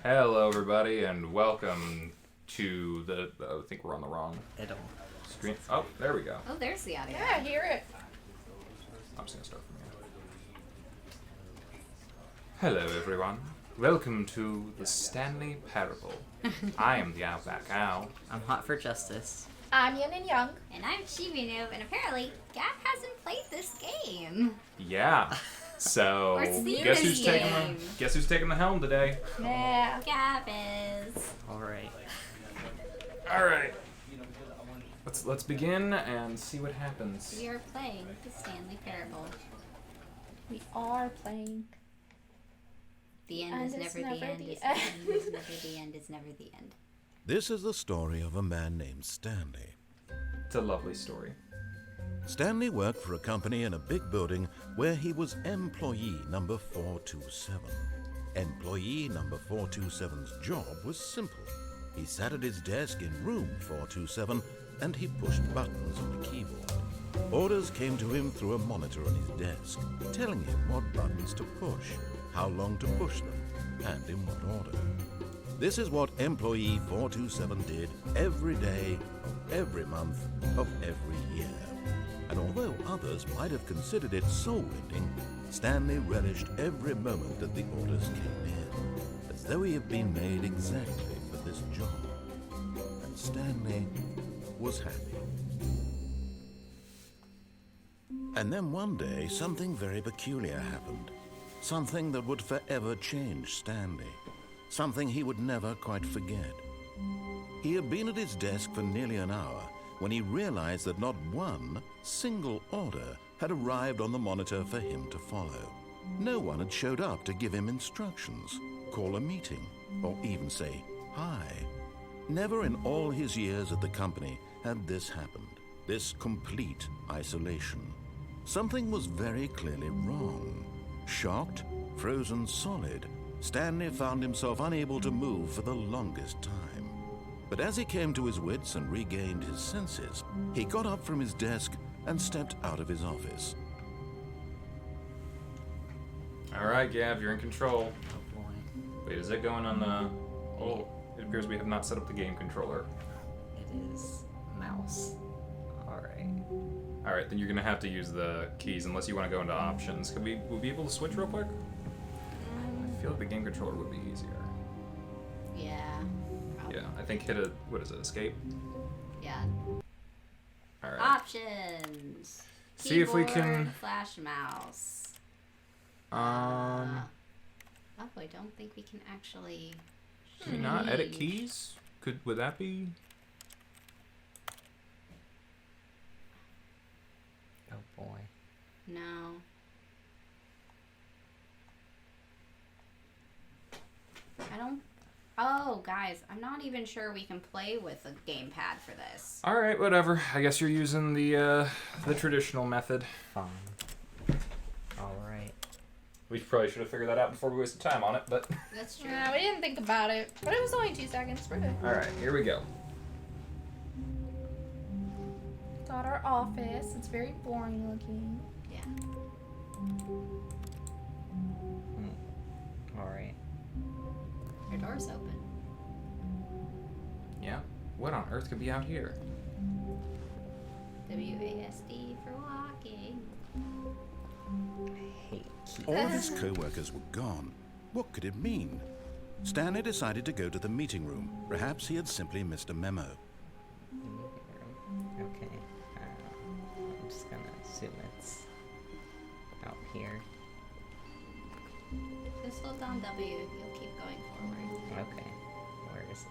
Hello, everybody, and welcome to the. I think we're on the wrong screen. Oh, there we go. Oh, there's the audio. Yeah, I hear it. I'm just gonna start from here. Hello, everyone. Welcome to the Stanley Parable. I am the OutbackAl. I'm hot for justice. I'm Yin&Jung. And I'm Noob, and apparently Gab hasn't played this game. Yeah. So Or seen guess this who's taking game. the helm today? Yeah. Gab is. Alright. All right. Let's begin and see what happens. We are playing the Stanley Parable. We are playing. The end And is it's never the never end. the Is the end. end. Is never the end. Is never the end. This is the story of a man named Stanley. It's a lovely story. Stanley worked for a company in a big building where he was employee number 427. Employee number 427's job was simple. He sat at his desk in room 427 and he pushed buttons on the keyboard. Orders came to him through a monitor on his desk, telling him what buttons to push, how long to push them, and in what order. This is what employee 427 did every day of every month of every year. And although others might have considered it soul-ending, Stanley relished every moment that the orders came in, as though he had been made exactly for this job. And Stanley was happy. And then one day, something very peculiar happened. Something that would forever change Stanley. Something he would never quite forget. He had been at his desk for nearly an hour when he realized that not one single order had arrived on the monitor for him to follow. No one had showed up to give him instructions, call a meeting, or even say hi. Never in all his years at the company had this happened, this complete isolation. Something was very clearly wrong. Shocked, frozen solid, Stanley found himself unable to move for the longest time. But as he came to his wits and regained his senses, he got up from his desk and stepped out of his office. All right, Gab, you're in control. Oh boy. Wait, is it going on the... Oh, it appears we have not set up the game controller. It is mouse. Alright. All right, then you're gonna have to use the keys unless you want to go into options. Could we be able to switch real quick? I feel like the game controller would be easier. Yeah. Probably. Yeah, I think hit a... What is it, escape? Yeah. All right. Options. See if we Keyboard, can... Flash mouse. Oh, I don't think we can actually. Can we not edit change. keys? Would that be... Oh boy. No. I don't. Oh, guys, I'm not even sure we can play with a gamepad for this. All right, whatever. I guess you're using the traditional method. Fine. Alright. We probably should have figured that out before we wasted time on it, but... That's true. Yeah, we didn't think about it, but it was only 2 seconds. We're good. All right, here we go. Got our office. It's very boring looking. Yeah. Alright. Your door's open. Yeah. What on earth could be out here? WASD for walking. I hate keys. All of his co-workers were gone. What could it mean? Stanley decided to go to the meeting room. Perhaps he had simply missed a memo. Okay. I'm just gonna assume it's out here. Just hold down W. You'll keep going forward. Okay. Where is it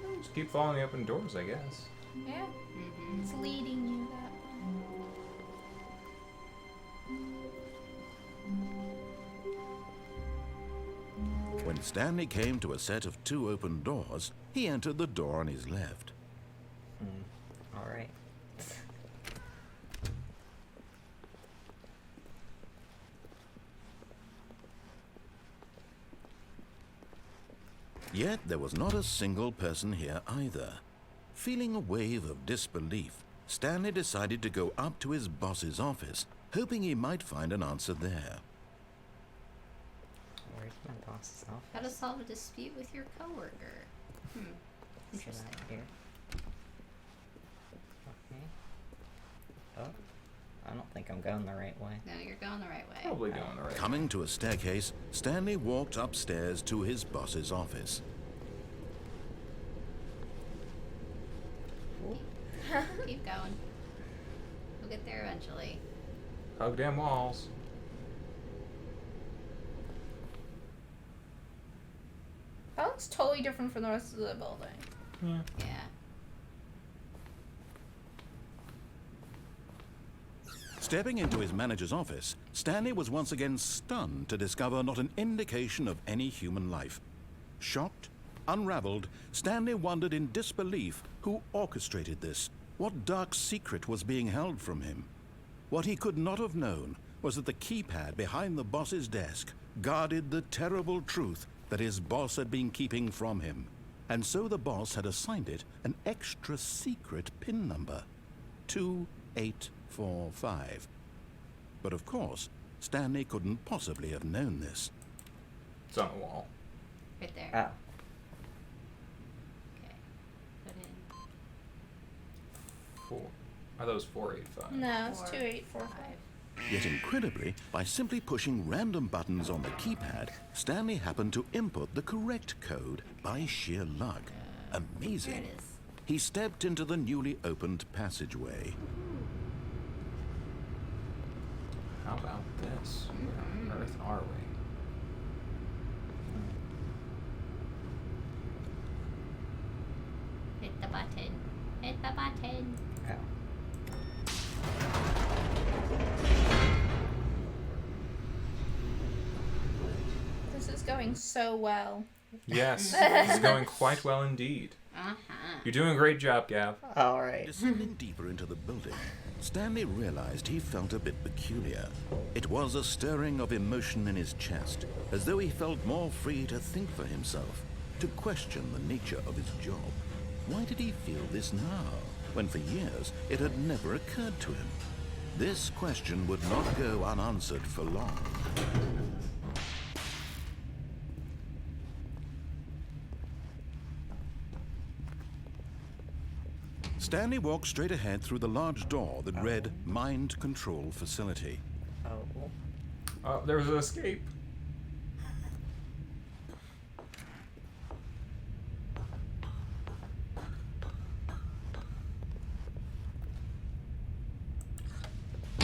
then? Just keep following the open doors, I guess. Yeah, Mm-hmm. it's leading you that way. When Stanley came to a set of 2 open doors, he entered the door on his left. Alright. Yet there was not a single person here either. Feeling a wave of disbelief, Stanley decided to go up to his boss's office, hoping he might find an answer there. Where's My boss's office. How to solve a dispute with your coworker. So Interesting. that here. Okay. Oh, I don't think I'm going the right way. No, you're going the right way. Probably going the right way. Coming to a staircase, Stanley walked upstairs to his boss's office. Keep going. We'll get there eventually. Hug them walls. That looks totally different from the rest of the building. Yeah. Yeah. Stepping into his manager's office, Stanley was once again stunned to discover not an indication of any human life. Shocked, unraveled, Stanley wondered in disbelief who orchestrated this. What dark secret was being held from him? What he could not have known was that the keypad behind the boss's desk guarded the terrible truth that his boss had been keeping from him. And so the boss had assigned it an extra secret PIN number, 2845. But of course, Stanley couldn't possibly have known this. It's on the wall. Right there. Oh. Okay. Put in 4. Are those 485? No, it's 4, 2845. 5. Yet incredibly, by simply pushing random buttons on the keypad, Stanley happened to input the correct code by sheer luck. There Amazing. it is. He stepped into the newly opened passageway. How about this? Where on earth are we? Hit the button. Hit the button. Oh. This is going so well. Yes, this is going quite well indeed. Uh-huh. You're doing a great job, Gav. All right. Descending deeper into the building, Stanley realized he felt a bit peculiar. It was a stirring of emotion in his chest, as though he felt more free to think for himself, to question the nature of his job. Why did he feel this now, when for years it had never occurred to him? This question would not go unanswered for long. Stanley walked straight ahead through the large door that read Mind Control Facility. Oh. Oh, there was an escape.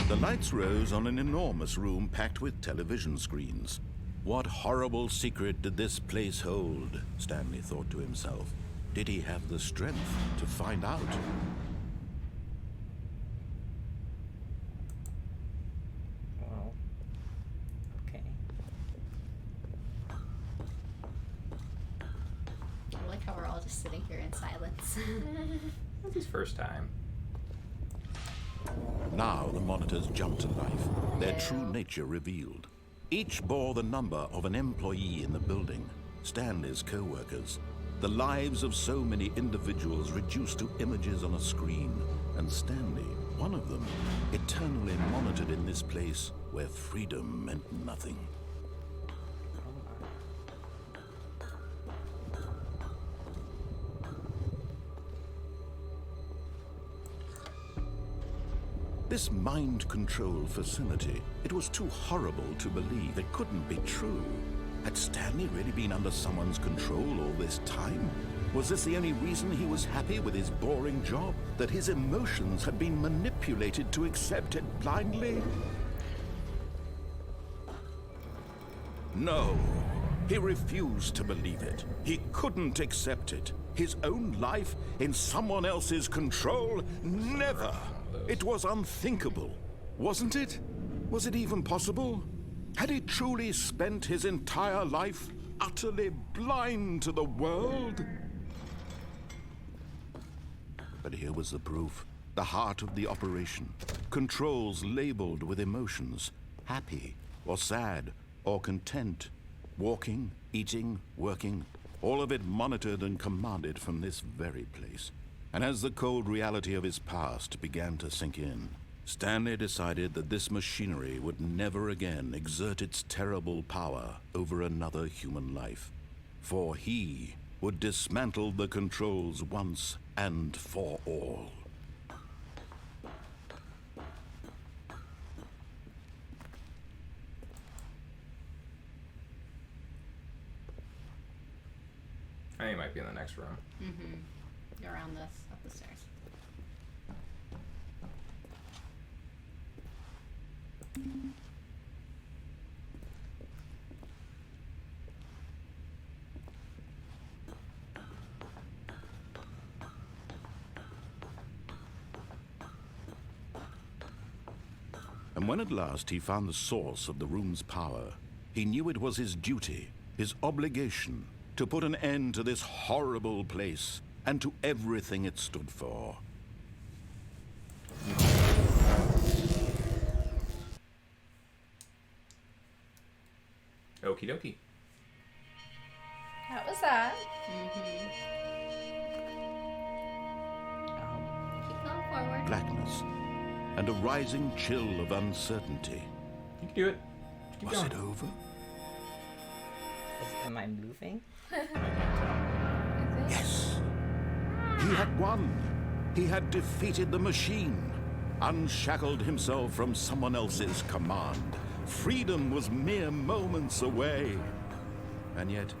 The lights rose on an enormous room packed with television screens. What horrible secret did this place hold? Stanley thought to himself. Did he have the strength to find out? Well. Okay. I like how we're all just sitting here in silence. That's his first time. Now the monitors jumped to life, their true nature revealed. Each bore the number of an employee in the building, Stanley's co-workers. The lives of so many individuals reduced to images on a screen, and Stanley, one of them, eternally monitored in this place where freedom meant nothing. This mind control facility, it was too horrible to believe. It couldn't be true. Had Stanley really been under someone's control all this time? Was this the only reason he was happy with his boring job? That his emotions had been manipulated to accept it blindly? No, he refused to believe it. He couldn't accept it. His own life in someone else's control? Never! It was unthinkable, wasn't it? Was it even possible? Had he truly spent his entire life utterly blind to the world? But here was the proof, the heart of the operation. Controls labeled with emotions, happy or sad or content. Walking, eating, working, all of it monitored and commanded from this very place. And as the cold reality of his past began to sink in, Stanley decided that this machinery would never again exert its terrible power over another human life, for he would dismantle the controls once and for all. I think it might be in the next room. Around this, up the stairs. And when at last he found the source of the room's power, he knew it was his duty, his obligation, to put an end to this horrible place and to everything it stood for. Okie dokie. That was that. Keep going forward. Blackness and a rising chill of uncertainty. You can do it. Keep Was going. it over? Am I moving? I can't tell. Yes. He had won. He had defeated the machine, unshackled himself from someone else's command. Freedom was mere moments away. And yet,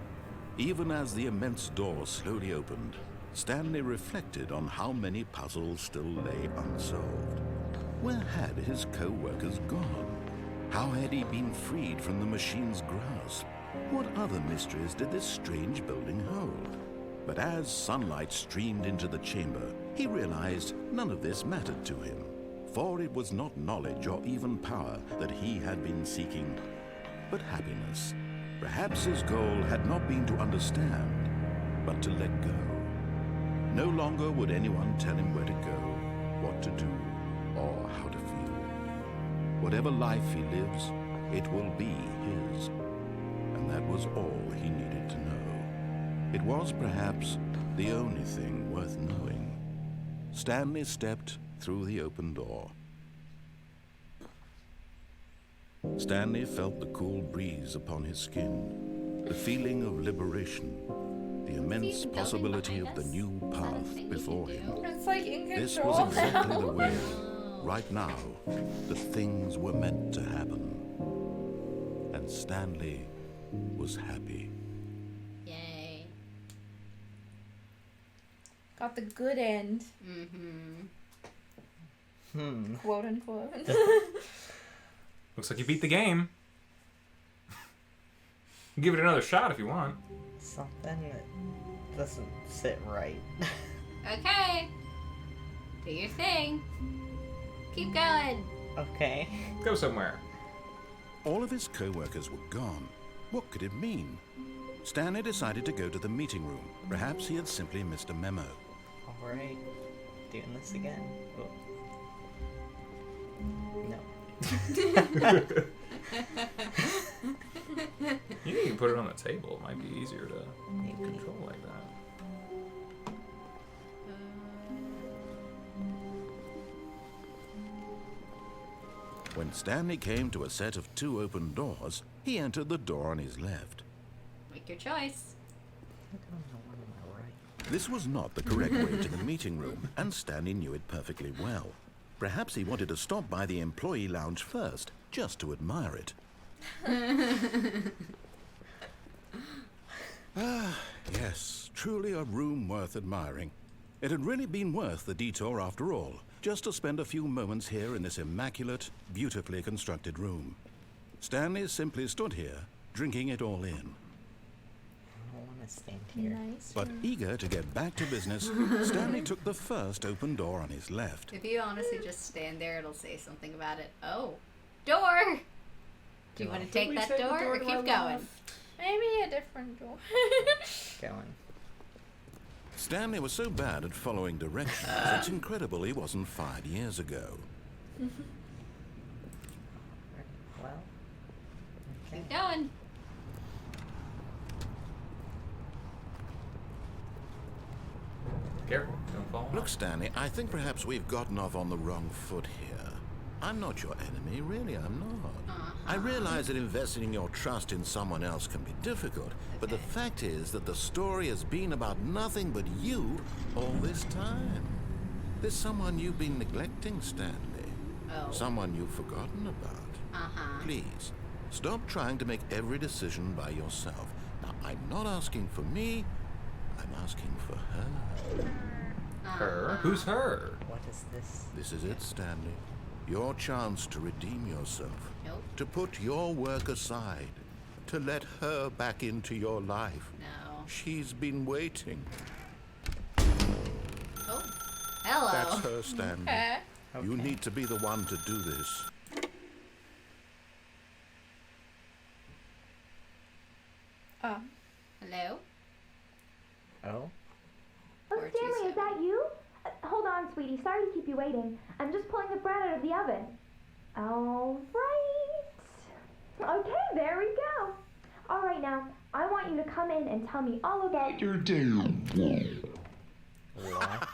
even as the immense door slowly opened, Stanley reflected on how many puzzles still lay unsolved. Where had his co-workers gone? How had he been freed from the machine's grasp? What other mysteries did this strange building hold? But as sunlight streamed into the chamber, he realized none of this mattered to him, for it was not knowledge or even power that he had been seeking, but happiness. Perhaps his goal had not been to understand, but to let go. No longer would anyone tell him where to go, what to do, or how to feel. Whatever life he lives, it will be his. And that was all he needed to know. It was perhaps the only thing worth knowing. Stanley stepped through the open door. Stanley felt the cool breeze upon his skin, the feeling of liberation, the immense building possibility of behind the us? new Is that a path thing we before can him. do? It's like in This control was exactly the now. way, right now, that things were meant to happen. And Stanley was happy. Yay. Got the good end, quote unquote. Looks like you beat the game. Give it another shot if you want. Something that doesn't sit right. Okay. Do your thing. Keep going. Okay. Go somewhere. All of his co-workers were gone. What could it mean? Stanley decided to go to the meeting room. Perhaps he had simply missed a memo. Alright. Doing this again. Oh. No. You can put it on the table. It might be easier to control like that. When Stanley came to a set of 2 open doors, he entered the door on his left. Make your choice. I don't know what am I right. This was not the correct way to the meeting room, and Stanley knew it perfectly well. Perhaps he wanted to stop by the employee lounge first, just to admire it. Yes, truly a room worth admiring. It had really been worth the detour after all, just to spend a few moments here in this immaculate, beautifully constructed room. Stanley simply stood here, drinking it all in. I don't want to stand here. Nice. But eager to get back to business, Stanley took the first open door on his left. If you honestly just stand there, it'll say something about it. Oh. Door! Do you want to take we that take the door door or to keep our going? left? Maybe a different door. Going. Stanley was so bad at following directions, it's incredible he wasn't fired years ago. Well. Okay. Keep going. Careful, don't fall. Look, Stanley, I think perhaps we've gotten off on the wrong foot here. I'm not your enemy, really, I'm not. I realize that investing your trust in someone else can be difficult, but the fact is that the story has been about nothing but you all this time. There's someone you've been neglecting, Stanley. Oh. Someone you've forgotten about. Please, stop trying to make every decision by yourself. Now, I'm not asking for me, I'm asking for her. Her? Who's her? What is this? This is it, Stanley. Your chance to redeem yourself. Nope. To put your work aside. To let her back into your life. No. She's been waiting. Oh. Hello. That's her, Stanley. Okay. You need to be the one to do this. Hello? Oh? Oh, Or Stanley, Tuesday. is that you? Hold on, sweetie. Sorry to keep you waiting. I'm just pulling the bread out of the oven. All right. Okay, there we go. All right, now, I want you to come in and tell me all about your What?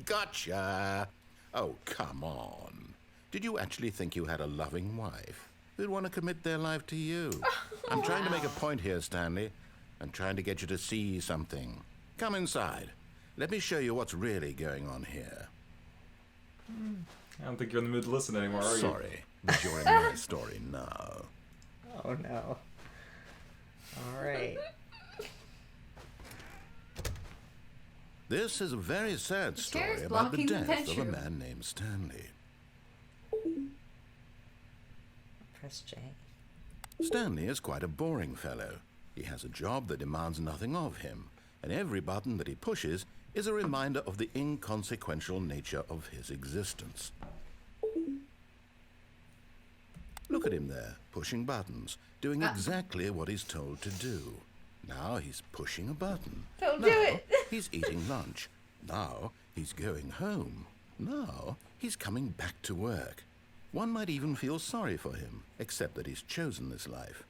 Gotcha. Oh, come on. Did you actually think you had a loving wife who'd want to commit their life to you? I'm trying to make a point here, Stanley. I'm trying to get you to see something. Come inside. Let me show you what's really going on here. I don't think you're in the mood to listen anymore, are you? Sorry, but you're in my story now. Oh no. Alright. This is a very sad chair's story about the blocking the death of a bedroom. man named Stanley. Press J. Stanley is quite a boring fellow. He has a job that demands nothing of him, and every button that he pushes is a reminder of the inconsequential nature of his existence. Look at him there, pushing buttons, doing exactly what he's told to do. Now he's pushing a button. Don't Now do it. he's eating lunch. Now he's going home. Now he's coming back to work. One might even feel sorry for him, except that he's chosen this life.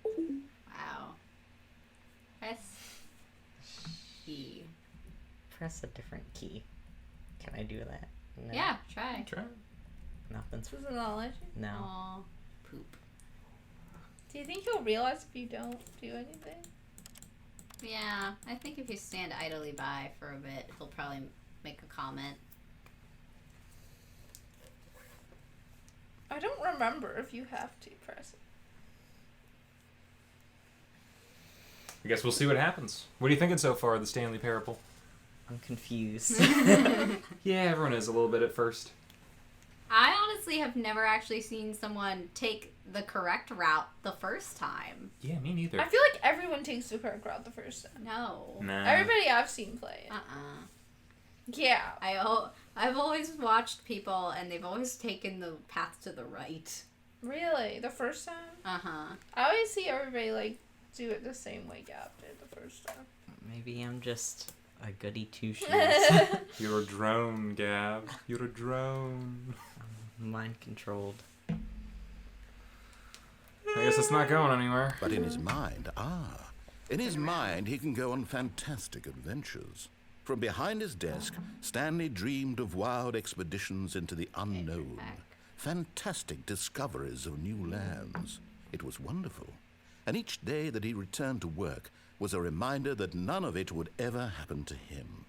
Wow. Press E. Press a different key. Can I do that? No. Yeah, try. Try. Nothing's. This is knowledge. No. Aw, poop. Do you think he'll realize if you don't do anything? Yeah, I think if you stand idly by for a bit, he'll probably make a comment. I don't remember if you have to press it. I guess we'll see what happens. What are you thinking so far of the Stanley Parable? I'm confused. Yeah, everyone is a little bit at first. I honestly have never actually seen someone take the correct route the first time. Yeah, me neither. I feel like everyone takes the correct route the first time. No. Nah. Everybody I've seen play it. Yeah. I've always watched people and they've always taken the path to the right. Really? The first time? Uh-huh. I always see everybody, like, do it the same way Gab did the first time. Maybe I'm just a goody two shoes. You're a drone, Gab. You're a drone. Mind controlled. I guess it's not going anywhere. But in his mind, in his mind he can go on fantastic adventures. From behind his desk, Stanley dreamed of wild expeditions into the unknown, fantastic discoveries of new lands. It was wonderful. And each day that he returned to work was a reminder that none of it would ever happen to him.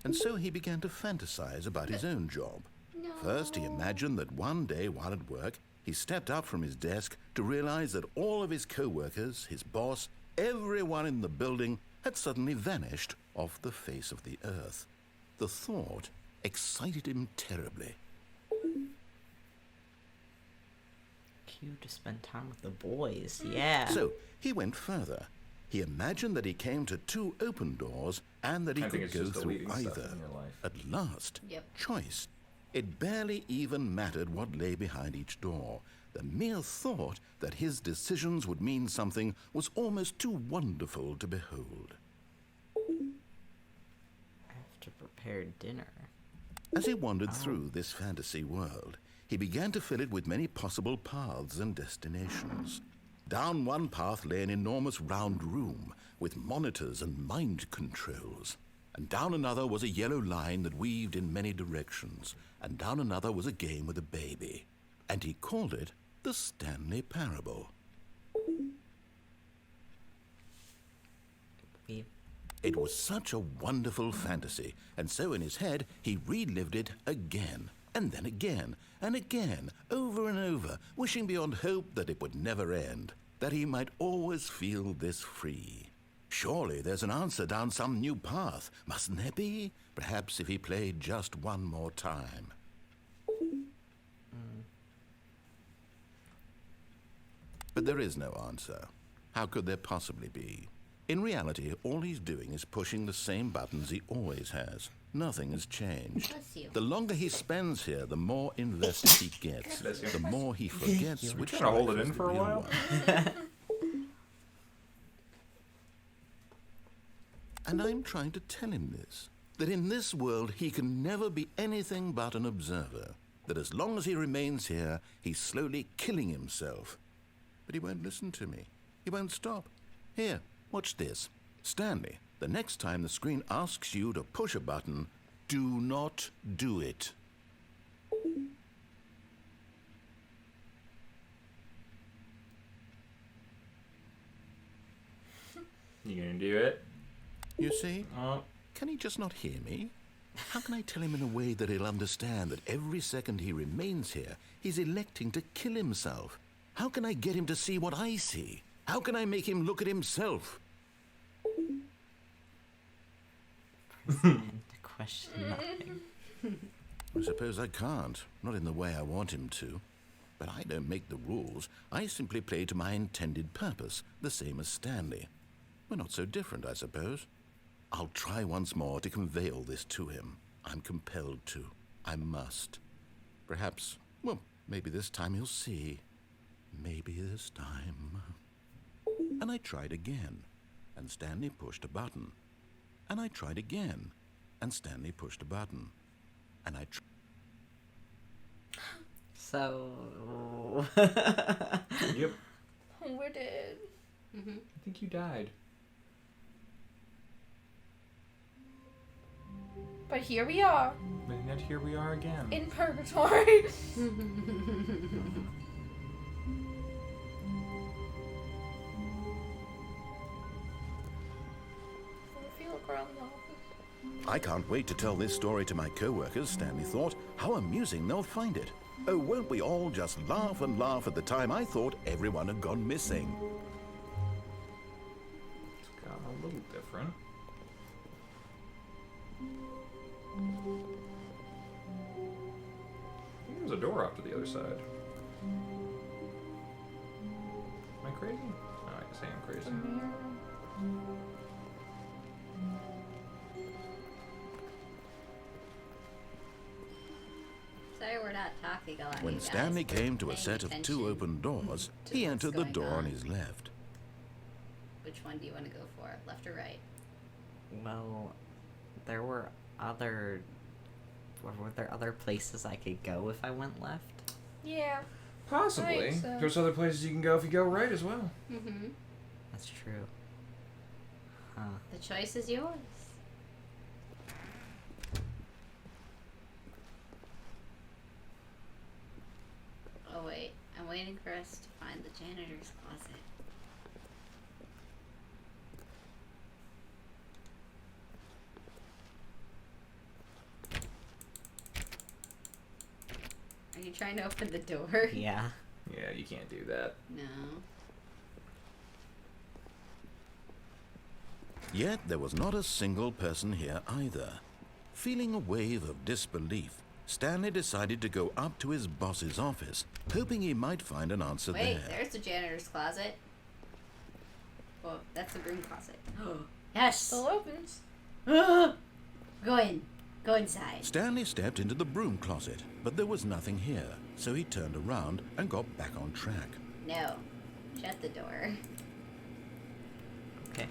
And so he began to fantasize about his own job. No. First, he imagined that one day while at work, he stepped up from his desk to realize that all of his co-workers, his boss, everyone in the building had suddenly vanished off the face of the earth. The thought excited him terribly. Cue to spend time with the boys. Yeah. So he went further. He imagined that he came to two open doors and that he I think could it's go just through deleting stuff either. in your life. At last, Yep. choice. It barely even mattered what lay behind each door. The mere thought that his decisions would mean something was almost too wonderful to behold. I have to prepare dinner. As he wandered through this fantasy world, he began to fill it with many possible paths and destinations. Down one path lay an enormous round room with monitors and mind controls. and down another was a yellow line that weaved in many directions, and down another was a game with a baby. And he called it the Stanley Parable. We It was such a wonderful fantasy, and so in his head he relived it again, and then again, and again, over and over, wishing beyond hope that it would never end, that he might always feel this free. Surely there's an answer down some new path, mustn't there be? Perhaps if he played just one more time. But there is no answer. How could there possibly be? In reality, all he's doing is pushing the same buttons he always has. Nothing has changed. Bless you. The longer he spends here, the more invested he gets. Bless you. The more he forgets which trying to hold life it is in the for a real while? one. And I'm trying to tell him this, that in this world he can never be anything but an observer, that as long as he remains here, he's slowly killing himself. But he won't listen to me. He won't stop. Here, watch this. Stanley, the next time the screen asks you to push a button, do not do it. You gonna do it? You see? Oh. Can he just not hear me? How can I tell him in a way that he'll understand that every second he remains here, he's electing to kill himself? How can I get him to see what I see? How can I make him look at himself? and question nothing. I suppose I can't, not in the way I want him to. But I don't make the rules. I simply play to my intended purpose, the same as Stanley. We're not so different, I suppose. I'll try once more to convey all this to him. I'm compelled to. I must. Perhaps, well, maybe this time he'll see. Maybe this time. And I tried again, and Stanley pushed a button. And I tried again, and Stanley pushed a button. And I tried. So. Yep. We're dead. I think you died. But here we are, And yet here we are again. in purgatory. I feel like we're out in the office. I can't wait to tell this story to my co-workers, Stanley thought. How amusing they'll find it. Oh, won't we all just laugh and laugh at the time I thought everyone had gone missing? It's got a little different. I think there's a door off to the other side. Am I crazy? No, I can say I'm crazy. Sorry, we're not talking a lot. When you guys. Stanley We're came to a paying set of attention 2 open doors, to he what's entered the going door on on. his left. Which one do you want to go for? Left or right? Well, there were other. Were there other places I could go if I went left? Yeah. Possibly. Right, so- There's other places you can go if you go right as well. Mm-hmm. That's true. Huh. The choice is yours. Oh wait, I'm waiting for us to find the janitor's closet. Are you trying to open the door? Yeah. Yeah, you can't do that. No. Yet there was not a single person here either. Feeling a wave of disbelief, Stanley decided to go up to his boss's office, hoping he might find an answer Wait, there. there's the janitor's closet. Well, that's the broom closet. Yes! Still opens. Go in. Go inside. Stanley stepped into the broom closet, but there was nothing here, so he turned around and got back on track. No. Shut the door. Okay.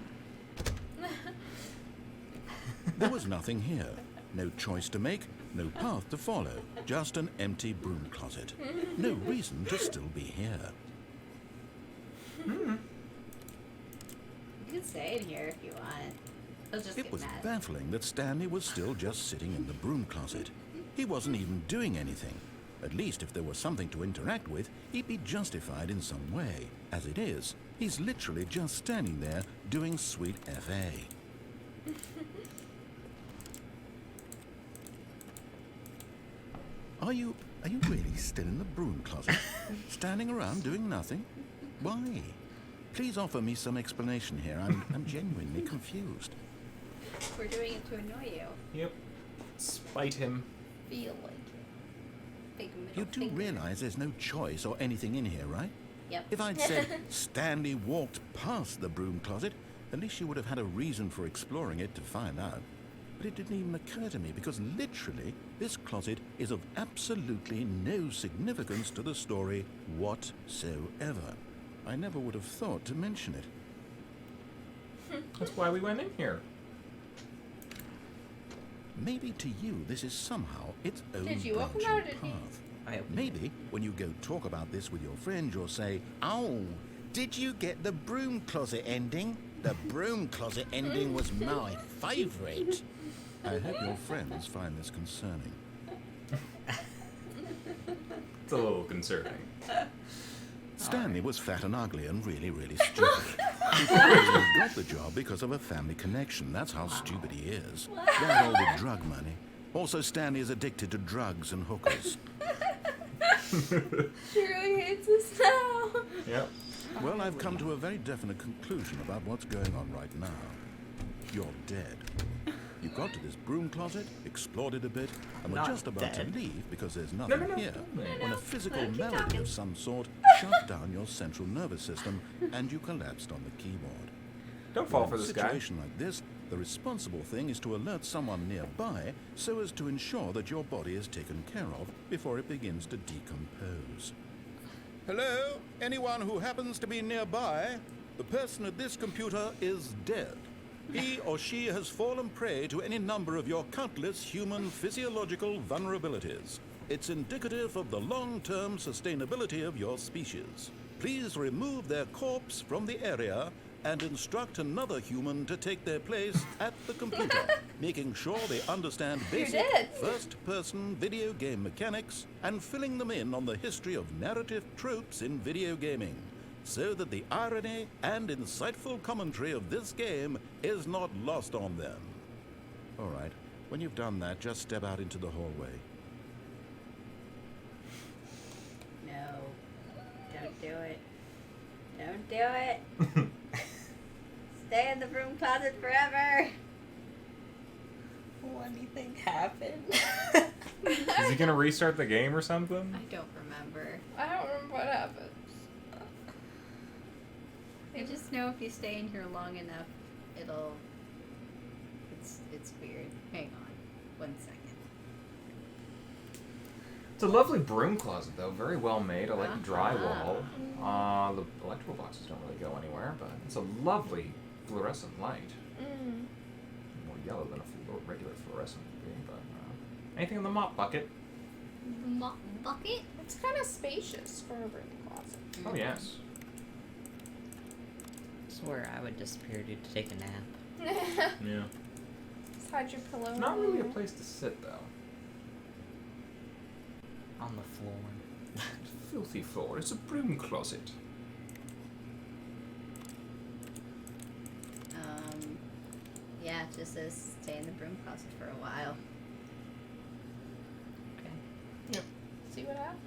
There was nothing here. No choice to make, no path to follow, just an empty broom closet. No reason to still be here. You can stay in here if you want. He'll just It get was mad. baffling that Stanley was still just sitting in the broom closet. He wasn't even doing anything. At least if there was something to interact with, he'd be justified in some way. As it is, he's literally just standing there doing sweet FA. Are you really still in the broom closet? Standing around doing nothing? Why? Please offer me some explanation here. I'm genuinely confused. We're doing it to annoy you. Yep. Spite him. Feel like it. Big middle You do finger. realize there's no choice or anything in here, right? Yep. If I'd said Stanley walked past the broom closet, at least you would have had a reason for exploring it to find out. But it didn't even occur to me because literally this closet is of absolutely no significance to the story whatsoever. I never would have thought to mention it. That's why we went in here. Maybe to you this is somehow its own Did you open branching that or did he? path. I opened Maybe when you go talk about this with your friend, you'll say, "Oh, did you get the broom closet ending? The broom closet ending was my favourite." I hope your friends find this concerning. It's a little concerning. Stanley was fat and ugly and really, really stupid. He got the job because of a family connection. That's how stupid he is. That all the drug money. Also, Stanley is addicted to drugs and hookers. She really hates us now. Yep. Well, I've come to a very definite conclusion about what's going on right now. You're dead. You got to this broom closet, explored it a bit, and were Not just about dead. to leave because there's nothing no, here no. when a physical Keep malady talking. of some sort shut down your central nervous system and you collapsed on the keyboard. Don't fall In for a this guy. situation like this, the responsible thing is to alert someone nearby so as to ensure that your body is taken care of before it begins to decompose. Hello? Anyone who happens to be nearby? The person at this computer is dead. He or she has fallen prey to any number of your countless human physiological vulnerabilities. It's indicative of the long-term sustainability of your species. Please remove their corpse from the area and instruct another human to take their place at the computer, making sure they understand basic dead. first-person video game mechanics and filling them in on the history of narrative tropes in video gaming, so that the irony and insightful commentary of this game is not lost on them. All right, when you've done that, just step out into the hallway. No. Don't do it. Don't do it. Stay in the broom closet forever. Will anything happen? Is he gonna restart the game or something? I don't remember. I don't remember what happened. I just know if you stay in here long enough, it'll. It's weird. Hang on, 1 second. It's a lovely broom closet, though. Very well made. I like the Uh-huh. drywall. The electrical boxes don't really go anywhere, but it's a lovely fluorescent light. Mm. More yellow than a regular fluorescent would be, but anything in the mop bucket? Bucket? It's kind of spacious for a broom closet. Oh yes. It's where I would disappear to take a nap. Yeah. Just hide your pillow. It's not in really a there. place to sit, though. On the floor. Filthy floor. It's a broom closet. Yeah, it just says stay in the broom closet for a while. Okay. See what happens.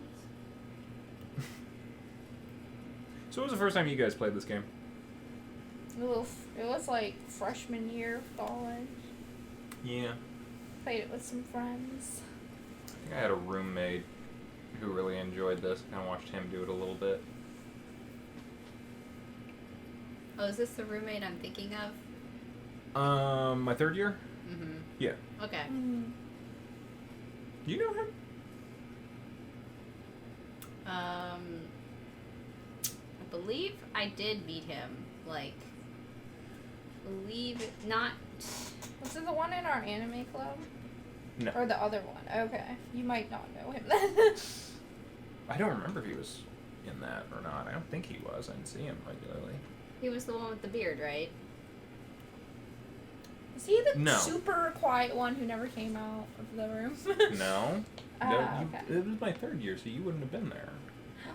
So, when was the first time you guys played this game? It was like freshman year of college. Yeah. Played it with some friends. I think I had a roommate who really enjoyed this. Kind of watched him do it a little bit. Oh, is this the roommate I'm thinking of? My third year? Mm-hmm. Yeah. Okay. Mm. You know him? I believe I did meet him. Not. Was it the one in our anime club? No. Or the other one? Okay. You might not know him then. I don't remember if he was in that or not. I don't think he was. I didn't see him regularly. He was the one with the beard, right? Is he the No. super quiet one who never came out of the room? No. Ah, okay. It was my 3rd year, so you wouldn't have been there.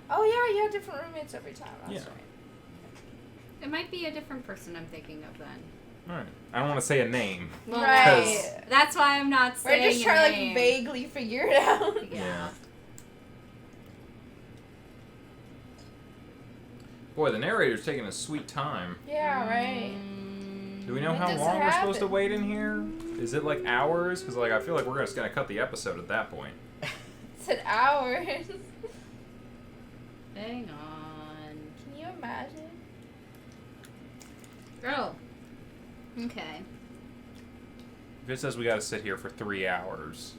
Oh yeah, you had different roommates every time. That's Yeah. right. It might be a different person I'm thinking of then. Alright. I don't want to say a name. Well, Right. That's why I'm not We're saying just a trying to name. like vaguely figure it out. Yeah. Boy, the narrator's taking a sweet time. Yeah, right. Do we know When how does it long we're supposed to happen? wait in here? Is it like hours? Because like I feel like we're just gonna cut the episode at that point. It's an hour. Hang on. Can you imagine? Oh. Okay. If it says we gotta sit here for 3 hours.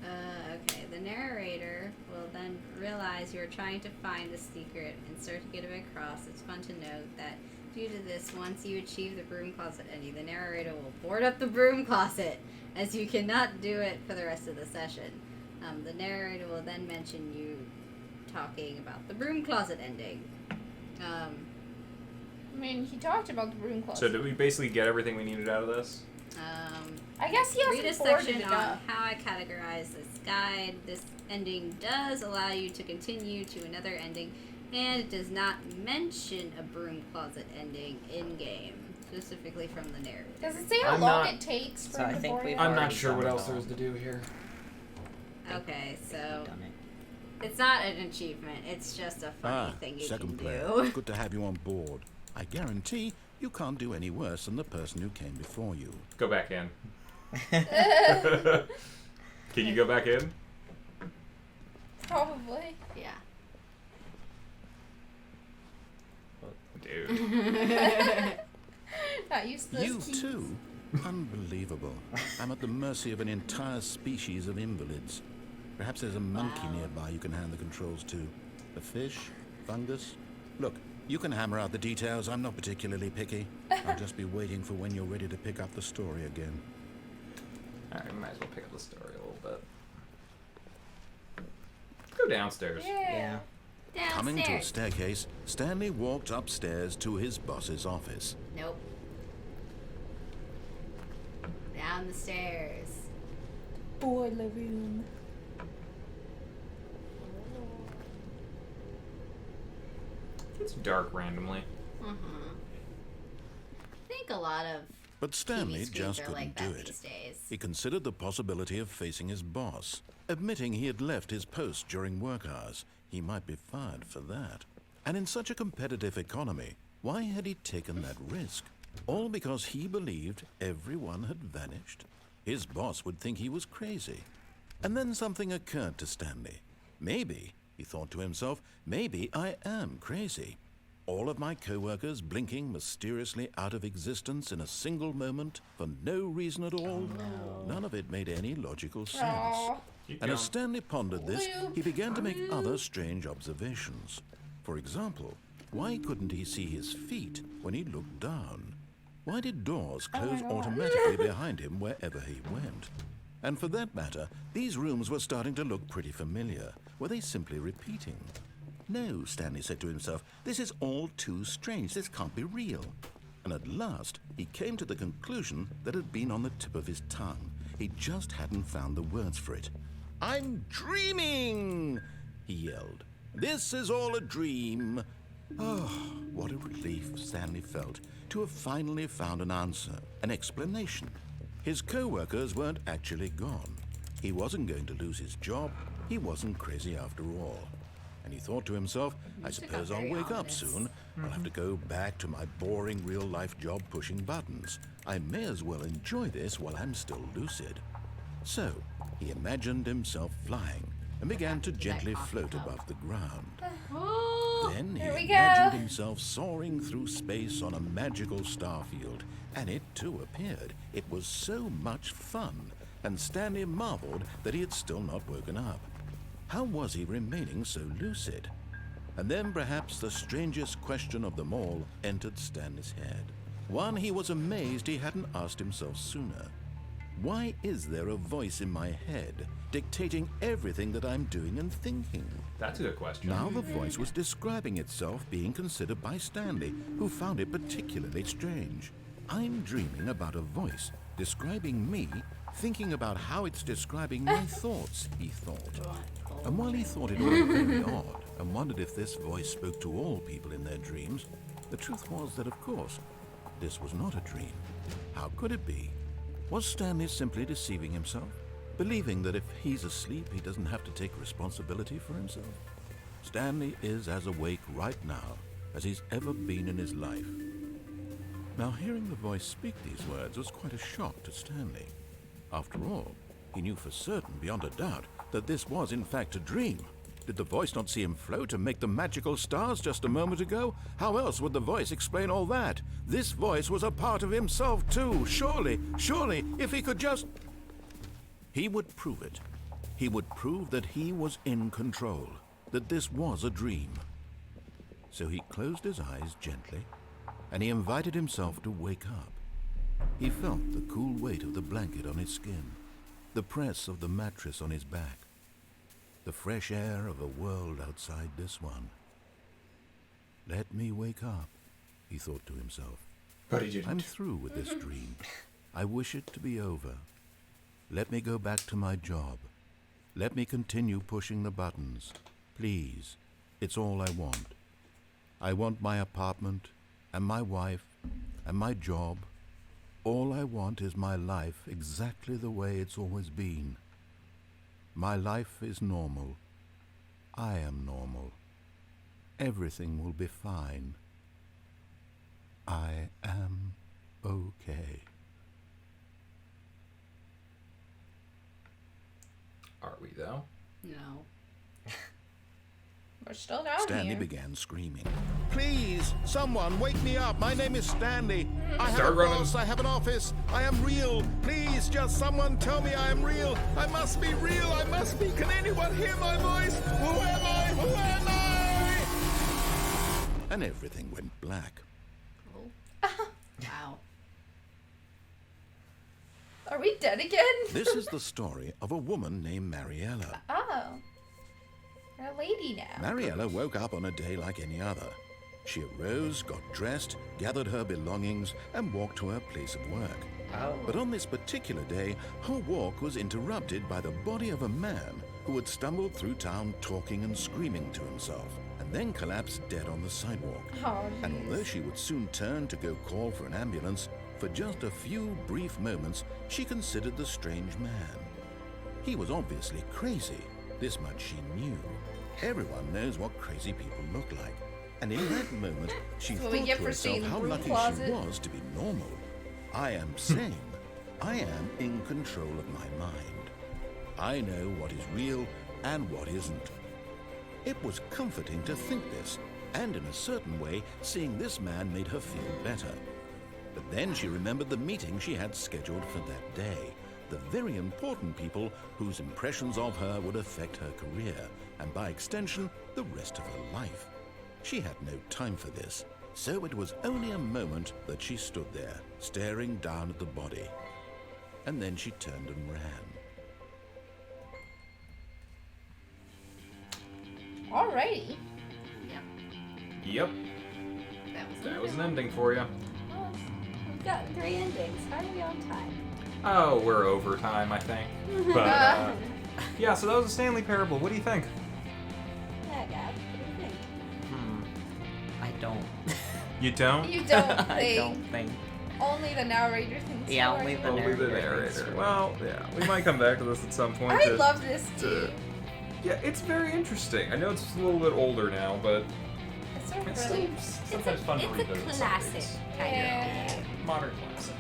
Okay. The narrator will then realize you're trying to find the secret and start to get it across. It's fun to note that due to this, once you achieve the broom closet ending, the narrator will board up the broom closet, as you cannot do it for the rest of the session. The narrator will then mention you talking about the broom closet ending. I mean, he talked about the broom closet. So did we basically get everything we needed out of this? I guess he Read a hasn't boarded section it on up. how I categorize this guide. This ending does allow you to continue to another ending, and it does not mention a broom closet ending in-game, specifically from the narrator. Does it say how I'm long not- it takes for So him I to think board we've it? I'm already not sure what done it else there all. is to do here. Okay, so Done it. it's not an achievement. It's just a funny thing you second can player. do. Good to have you on board. I guarantee you can't do any worse than the person who came before you. Go back in. Can you go back in? Probably. Yeah. Dude. Not used to this You keys. too? Unbelievable. I'm at the mercy of an entire species of invalids. Perhaps there's a monkey Wow. nearby you can hand the controls to. A fish? Fungus? Look, you can hammer out the details. I'm not particularly picky. I'll just be waiting for when you're ready to pick up the story again. Alright, we might as well pick up the story a little bit. Let's go downstairs. Yeah. Yeah. Coming to a Downstairs. staircase, Stanley walked upstairs to his boss's office. Nope. Down the stairs. Boiler room. It's dark randomly. I think a lot of But Stanley TV screens just are couldn't like do that it. these days. He considered the possibility of facing his boss. Admitting he had left his post during work hours, he might be fired for that. And in such a competitive economy, why had he taken that risk? All because he believed everyone had vanished? His boss would think he was crazy. And then something occurred to Stanley. Maybe, he thought to himself, maybe I am crazy. All of my co-workers blinking mysteriously out of existence in a single moment for no reason at all. None of it made any logical sense. Aw. Keep And going. as Stanley pondered this, Loop. he began to make other strange observations. For example, why couldn't he see his feet when he looked down? Why did doors close God. automatically behind him wherever he went? And for that matter, these rooms were starting to look pretty familiar. Were they simply repeating? No, Stanley said to himself, this is all too strange. This can't be real. And at last, he came to the conclusion that had been on the tip of his tongue. He just hadn't found the words for it. I'm dreaming, he yelled. This is all a dream. Oh, what a relief Stanley felt to have finally found an answer, an explanation. His co-workers weren't actually gone. He wasn't going to lose his job. He wasn't crazy after all. And he thought to himself, I Music got suppose I'll very wake up ominous. soon. I'll have to go back to my boring real-life job pushing buttons. I may as well enjoy this while I'm still lucid. So, he imagined himself flying and began to gently float above the ground. Oh, Then he Here we imagined go. himself soaring through space on a magical starfield, and it too appeared. It was so much fun, and Stanley marveled that he had still not woken up. How was he remaining so lucid? And then perhaps the strangest question of them all entered Stanley's head. One he was amazed he hadn't asked himself sooner. Why is there a voice in my head dictating everything that I'm doing and thinking? That's a good question. Now the voice was describing itself being considered by Stanley, who found it particularly strange. I'm dreaming about a voice describing me, thinking about how it's describing my thoughts, he thought. And while he thought it all very odd and wondered if this voice spoke to all people in their dreams, the truth was that, of course, this was not a dream. How could it be? Was Stanley simply deceiving himself, believing that if he's asleep, he doesn't have to take responsibility for himself? Stanley is as awake right now as he's ever been in his life. Now, hearing the voice speak these words was quite a shock to Stanley. After all, he knew for certain, beyond a doubt, that this was in fact a dream. Did the voice not see him float and make the magical stars just a moment ago? How else would the voice explain all that? This voice was a part of himself too. Surely, if he could just... He would prove it. He would prove that he was in control, that this was a dream. So he closed his eyes gently, and he invited himself to wake up. He felt the cool weight of the blanket on his skin, the press of the mattress on his back, the fresh air of a world outside this one. Let me wake up, he thought to himself. But he didn't. I'm through with this dream. I wish it to be over. Let me go back to my job. Let me continue pushing the buttons. Please, it's all I want. I want my apartment, and my wife, and my job. All I want is my life exactly the way it's always been. My life is normal. I am normal. Everything will be fine. I am okay. Are we, though? No. We're still down Stanley here. began screaming. Please, someone, wake me up. My name is Stanley. I have Start a running. boss. I have an office. I am real. Please, just someone tell me I am real. I must be real. I must be. Can anyone hear my voice? Who am I? Who am I? And everything went black. Oh. Wow. Are we dead again? This is the story of a woman named Mariella. Oh. You're a lady now. Mariella woke up on a day like any other. She arose, got dressed, gathered her belongings, and walked to her place of work. Oh. But on this particular day, her walk was interrupted by the body of a man who had stumbled through town talking and screaming to himself, and then collapsed dead on the sidewalk. Oh, And jeez. although she would soon turn to go call for an ambulance, for just a few brief moments, she considered the strange man. He was obviously crazy. This much she knew. Everyone knows what crazy people look like. And in that moment, she That's thought what we to get for herself staying in the how broom lucky closet. she was to be normal. I am sane. I am in control of my mind. I know what is real and what isn't. It was comforting to think this, and in a certain way, seeing this man made her feel better. But then she remembered the meeting she had scheduled for that day, the very important people whose impressions of her would affect her career, and by extension, the rest of her life. She had no time for this, so it was only a moment that she stood there, staring down at the body. And then she turned and ran. Alrighty. Yep. Yep. That was an ending for you. Well, we've got 3 endings. How are we on time? Oh, we're over time, I think. But, yeah, so that was a Stanley Parable. What do you think? Yeah, Gab. What do you think? I don't. You don't? You don't think. I don't think. Only the narrator thinks. Yeah, so, only right? the Only the narrator. Well, yeah, we might come back to this at some point. I love this too. Yeah, it's very interesting. I know it's a little bit older now, but It's so it's really. still sometimes fun to It's revisit. a some classic things. kind Yeah. Modern classic.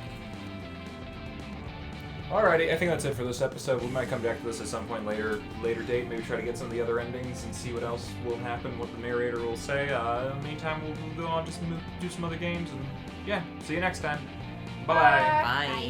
Alrighty, I think that's it for this episode. We might come back to this at some point later date. Maybe try to get some of the other endings and see what else will happen, what the narrator will say. In the meantime, we'll go on, just do some other games, and yeah, see you next time. Bye. Bye. Bye.